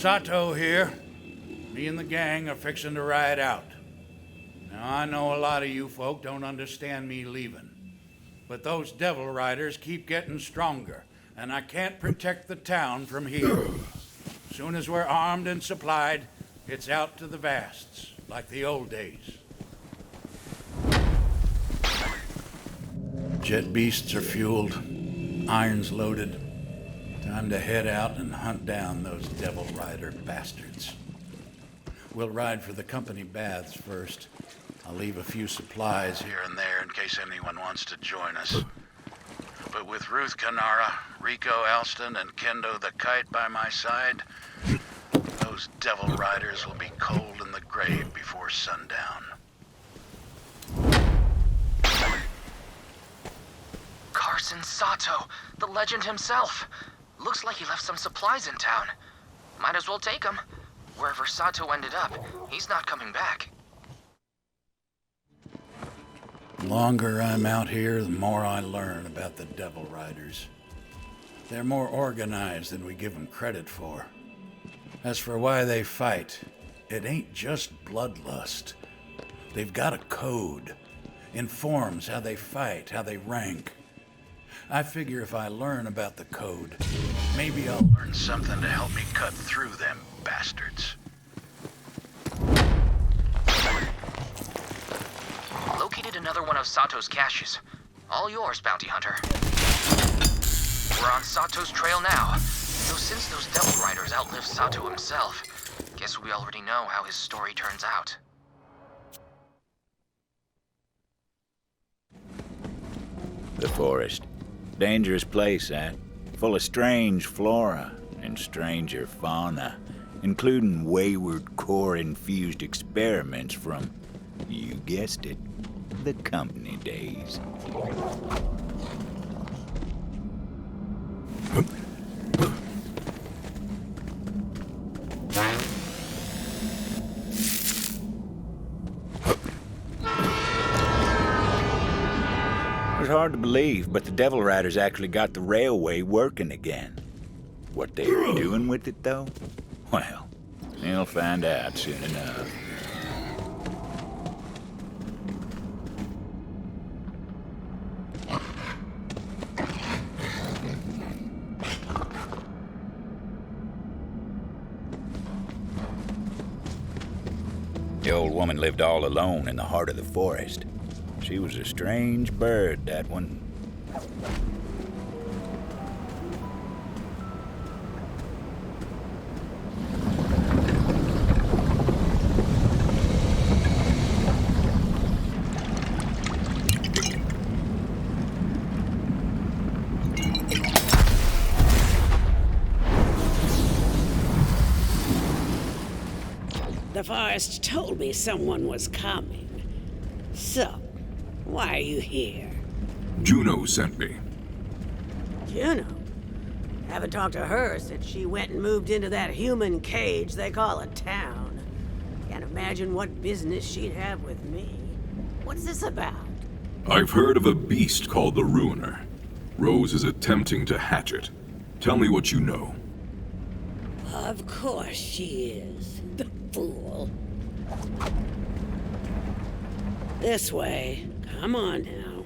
Sato here. Me and the gang are fixing to ride out. Now, I know a lot of you folk don't understand me leaving, but those devil riders keep getting stronger, and I can't protect the town from here. Soon as we're armed and supplied, it's out to the vasts, like the old days. Jet beasts are fueled, irons loaded. Time to head out and hunt down those devil rider bastards. We'll ride for the company baths first. I'll leave a few supplies here and there in case anyone wants to join us. But with Ruth Kanara, Rico Alston, and Kendo the Kite by my side, those devil riders will be cold in the grave before sundown. Carson Sato, the legend himself. Looks like he left some supplies in town. Might as well take them. Wherever Sato ended up, he's not coming back. The longer I'm out here, the more I learn about the Devil Riders. They're more organized than we give them credit for. As for why they fight, it ain't just bloodlust. They've got a code. Informs how they fight, how they rank. I figure if I learn about the code, maybe I'll learn something to help me cut through them bastards. Located another one of Sato's caches. All yours, Bounty Hunter. We're on Sato's trail now. Though since those Devil Riders outlived Sato himself, guess we already know how his story turns out. The forest. Dangerous place, eh? Full of strange flora and stranger fauna, including wayward core-infused experiments from, you guessed it, the company days. It's hard to believe, but the Devil Riders actually got the railway working again. What they are doing with it, though? Well, you'll find out soon enough. The old woman lived all alone in the heart of the forest. She was a strange bird, that one. The forest told me someone was coming. So, why are you here? Juno sent me. Juno? Haven't talked to her since she went and moved into that human cage they call a town. Can't imagine what business she'd have with me. What's this about? I've heard of a beast called the Ruiner. Rose is attempting to hatch it. Tell me what you know. Of course she is. The fool. This way. Come on now.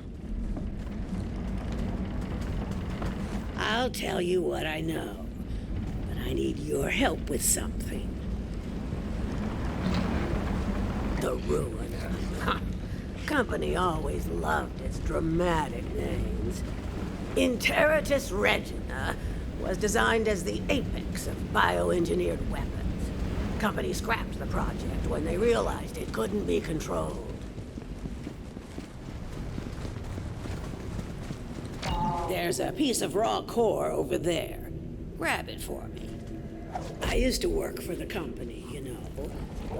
I'll tell you what I know, but I need your help with something. The Ruiner. Company always loved its dramatic names. Interitus Regina was designed as the apex of bioengineered weapons. Company scrapped the project when they realized it couldn't be controlled. There's a piece of raw core over there. Grab it for me. I used to work for the company, you know.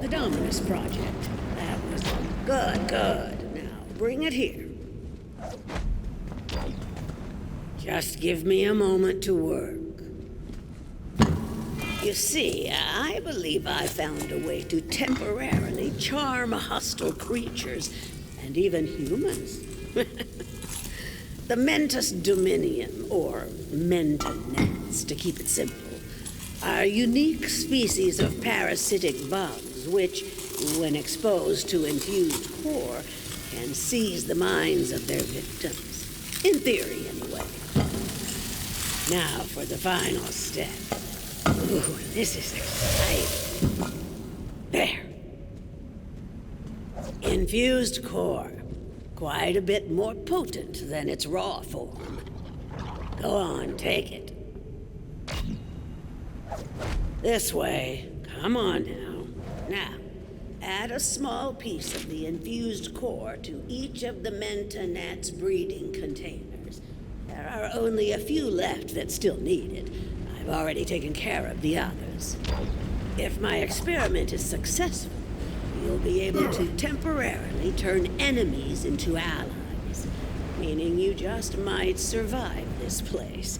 The Dominus Project. That was good. Now, bring it here. Just give me a moment to work. You see, I believe I found a way to temporarily charm hostile creatures, and even humans. The Mentus Dominium, or Mentonets, to keep it simple. are unique species of parasitic bugs which, when exposed to infused core, can seize the minds of their victims. In theory, anyway. Now for the final step. Ooh, this is exciting. There. Infused core. Quite a bit more potent than its raw form. Go on, take it. This way. Come on now. Now, add a small piece of the infused core to each of the Mentonat's breeding containers. There are only a few left that still need it. I've already taken care of the others. If my experiment is successful, you'll be able to temporarily turn enemies into allies, meaning you just might survive this place.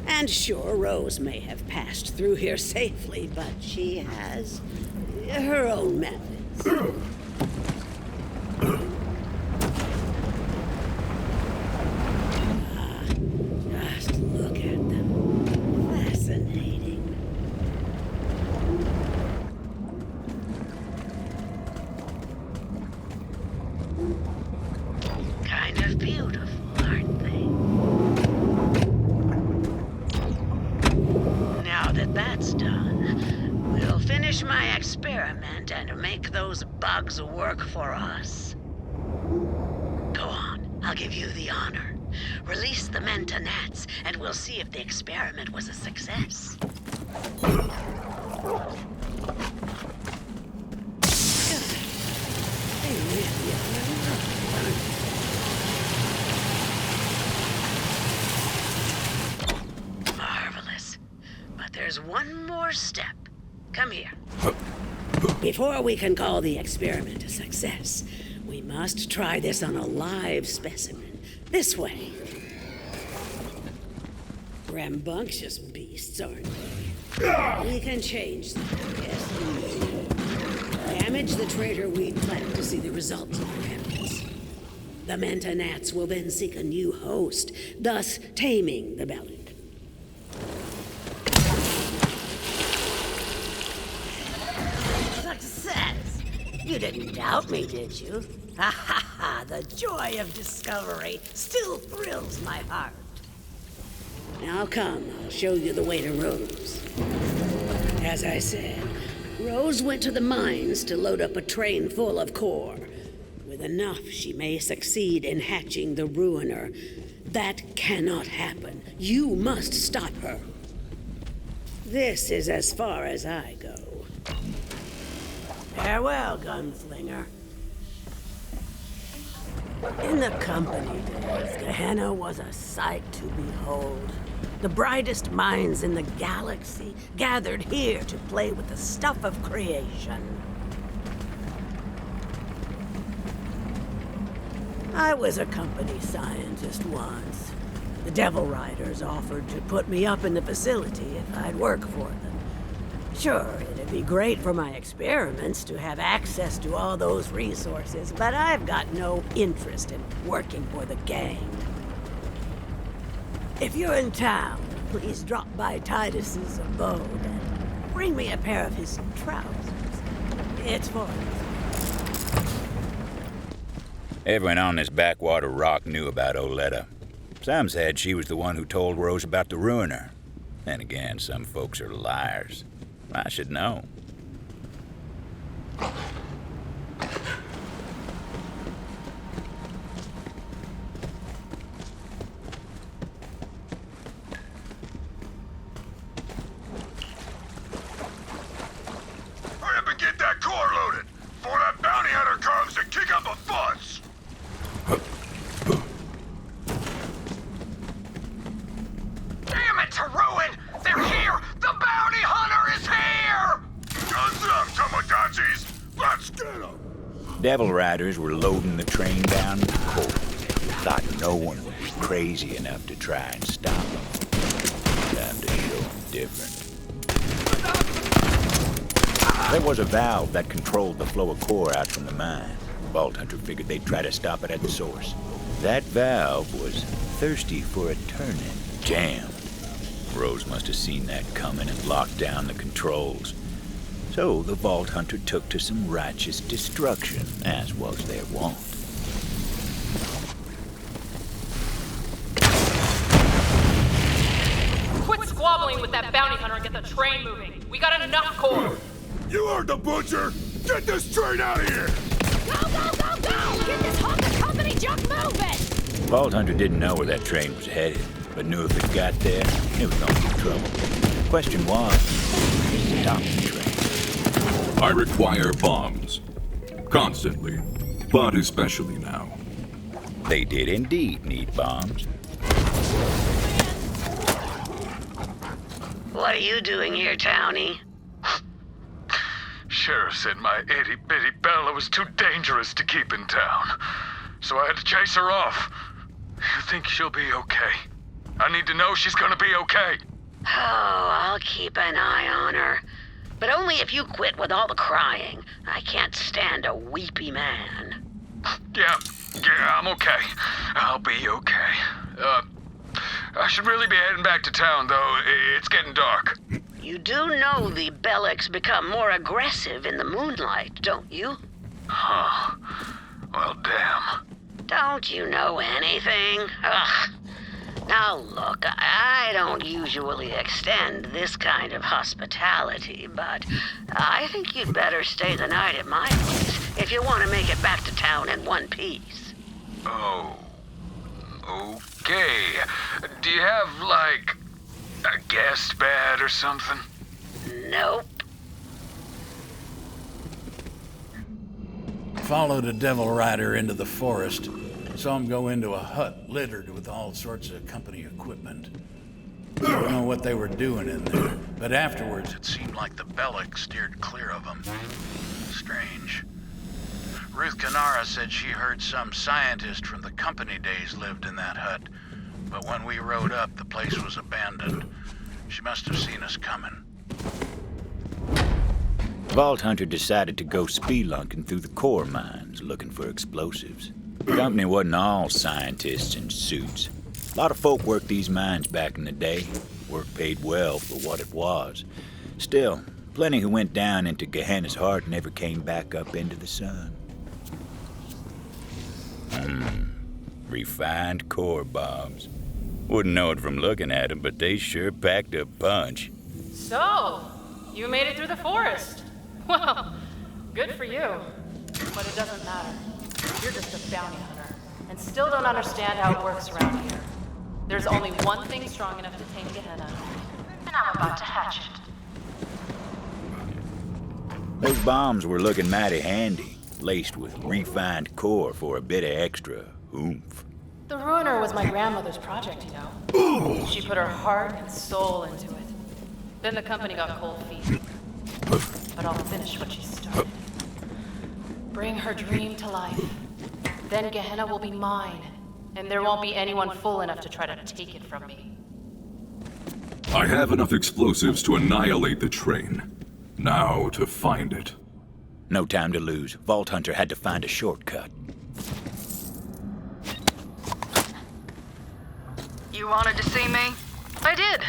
And sure, Rose may have passed through here safely, but she has her own methods. Just look at them. Fascinating. Kind of beautiful, aren't they? Now that that's done, we'll finish my experiment and make those bugs work for us. Go on, I'll give you the honor. Release the Mentonats, and we'll see if the experiment was a success. They really are lovely. Marvelous. But there's one more step. Come here. Before we can call the experiment a success, we must try this on a live specimen. This way. Rambunctious beasts, aren't they? We can change them, yes. Damage the traitor weed plant to see the results of your efforts. The Mentonats will then seek a new host, thus taming the Bellic. Success! You didn't doubt me, did you? Ha ha ha! The joy of discovery still thrills my heart. Now come, I'll show you the way to Rose. As I said, Rose went to the mines to load up a train full of core. With enough, she may succeed in hatching the Ruiner. That cannot happen. You must stop her. This is as far as I go. Farewell, gunslinger. In the company days, Gehenna was a sight to behold. The brightest minds in the galaxy gathered here to play with the stuff of creation. I was a company scientist once. The Devil Riders offered to put me up in the facility if I'd work for them. Sure, it'd be great for my experiments to have access to all those resources, but I've got no interest in working for the gang. If you're in town, please drop by Titus's abode and bring me a pair of his trousers. It's for Everyone on this backwater rock knew about Oletta. Some said she was the one who told Rose about the Ruiner. Then again, some folks are liars. I should know. Hurry up and get that core loaded before that bounty hunter comes to kick up a fuss! Damn it, Taruin! They're here! The bounty hunter is here! Guns up, Tamagotchis! Let's get them! Devil Riders were loading the train down with coal. Thought no one would be crazy enough to try and stop them. Time to show them different. There was a valve that controlled the flow of core out from the mine. Vault Hunter figured they'd try to stop it at the source. That valve was thirsty for a turn-in. Jammed. Rose must have seen that coming and locked down the controls. So the Vault Hunter took to some righteous destruction, as was their wont. Quit squabbling with that bounty hunter and get the train moving. We got enough core. You heard the butcher! Get this train out of here! Go, go, go, go! Get this hunk of company junk moving! Vault Hunter didn't know where that train was headed, but knew if it got there, it was gonna be trouble. The question was, stop the train. I require bombs. Constantly, but especially now. They did indeed need bombs. What are you doing here, Townie? Sheriff said my itty-bitty Bella was too dangerous to keep in town. So I had to chase her off. You think she'll be okay? I need to know she's gonna be okay. Oh, I'll keep an eye on her. But only if you quit with all the crying. I can't stand a weepy man. Yeah, I'm okay. I'll be okay. I should really be heading back to town, though. It's getting dark. You do know the Bellics become more aggressive in the moonlight, don't you? Huh. Well, damn. Don't you know anything? Ugh. Now look, I don't usually extend this kind of hospitality, but I think you'd better stay the night at my place if you want to make it back to town in one piece. Oh. Okay. Do you have, like, a guest bed or something? Nope. Followed a devil rider into the forest. Saw him go into a hut littered with all sorts of company equipment. Don't know what they were doing in there, but afterwards it seemed like the Bellic steered clear of them. Strange. Ruth Canara said she heard some scientist from the company days lived in that hut, but when we rode up, the place was abandoned. She must have seen us coming. Vault Hunter decided to go spelunking through the core mines looking for explosives. The company wasn't all scientists in suits. A lot of folk worked these mines back in the day. Work paid well for what it was. Still, plenty who went down into Gehenna's heart never came back up into the sun. Refined core bombs. Wouldn't know it from looking at them, but they sure packed a punch. So, you made it through the forest. Well, good for you. But it doesn't matter. You're just a bounty hunter, and still don't understand how it works around here. There's only one thing strong enough to tame Gehenna, and I'm about to hatch it. Those bombs were looking mighty handy, laced with refined core for a bit of extra oomph. The Ruiner was my grandmother's project, you know. She put her heart and soul into it. Then the company got cold feet. But I'll finish what she started. Bring her dream to life. Then Gehenna will be mine, and there won't be anyone fool enough to try to take it from me. I have enough explosives to annihilate the train. Now to find it. No time to lose. Vault Hunter had to find a shortcut. You wanted to see me? I did.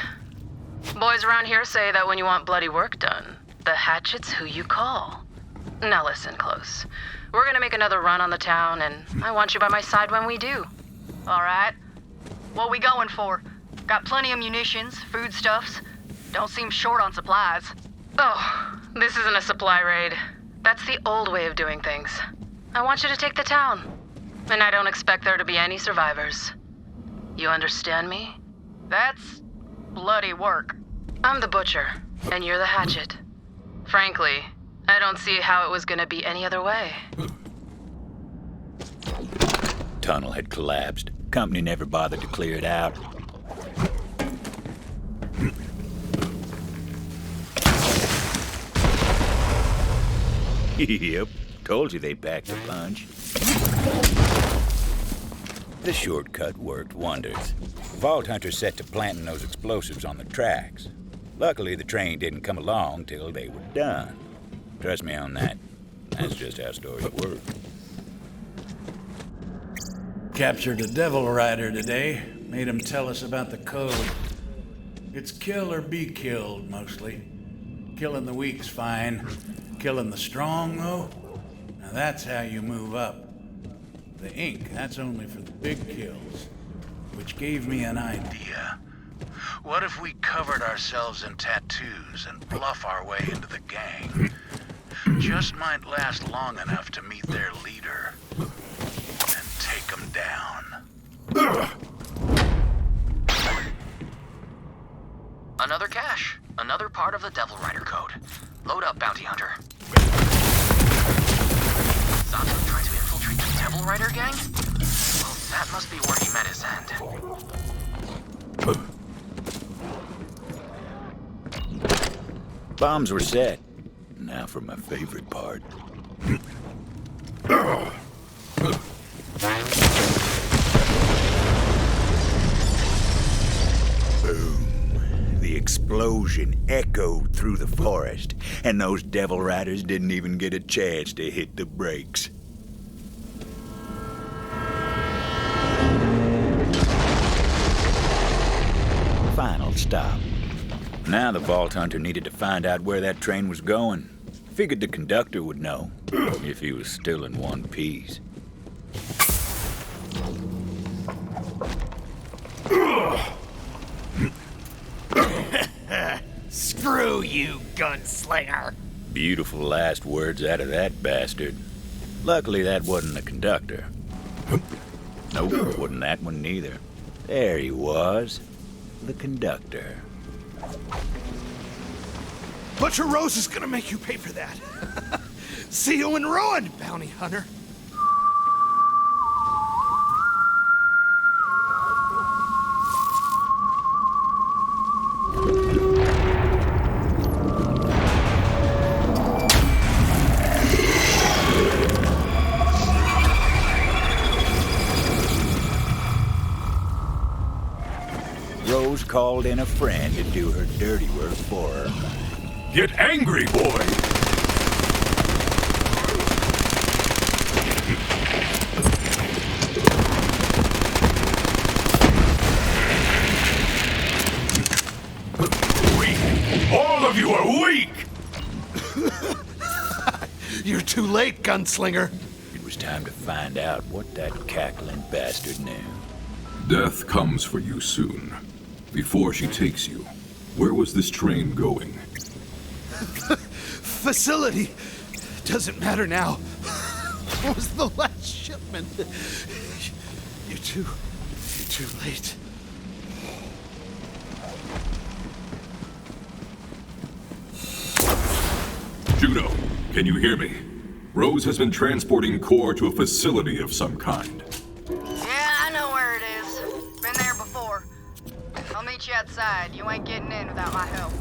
Boys around here say that when you want bloody work done, the hatchet's who you call. Now listen close. We're gonna make another run on the town, and I want you by my side when we do. All right? What we going for? Got plenty of munitions, foodstuffs. Don't seem short on supplies. Oh, this isn't a supply raid. That's the old way of doing things. I want you to take the town, and I don't expect there to be any survivors. You understand me? That's bloody work. I'm the butcher, and you're the hatchet. Frankly, I don't see how it was gonna be any other way. Tunnel had collapsed. Company never bothered to clear it out. Yep, told you they packed a punch. The shortcut worked wonders. Vault Hunter set to planting those explosives on the tracks. Luckily, the train didn't come along till they were done. Trust me on that. That's just how stories work. Captured a devil rider today. Made him tell us about the code. It's kill or be killed, mostly. Killing the weak's fine. Killing the strong, though? Now that's how you move up. The ink, that's only for the big kills. Which gave me an idea. What if we covered ourselves in tattoos and bluff our way into the gang? Just might last long enough to meet their leader and take them down. Another cache. Another part of the Devil Rider code. Load up, Bounty Hunter. Sato trying to infiltrate the Devil Rider gang? Well, that must be where he met his end. Bombs were set. Now for my favorite part. Boom. The explosion echoed through the forest, and those Devil Riders didn't even get a chance to hit the brakes. Final stop. Now the Vault Hunter needed to find out where that train was going. Figured the conductor would know, if he was still in one piece. Screw you, gunslinger! Beautiful last words out of that bastard. Luckily that wasn't the conductor. Nope, wasn't that one neither. There he was. The conductor. Butcher Rose is gonna make you pay for that. See you in ruin, bounty hunter. Rose called in a friend to do her dirty work for her. Get angry, boy! Weak! All of you are weak! You're too late, gunslinger. It was time to find out what that cackling bastard knew. Death comes for you soon. Before she takes you, where was this train going? Facility. Doesn't matter now. What was the last shipment? You're too late. Juno, can you hear me? Rose has been transporting core to a facility of some kind. Yeah, I know where it is. Been there before. I'll meet you outside. You ain't getting in without my help.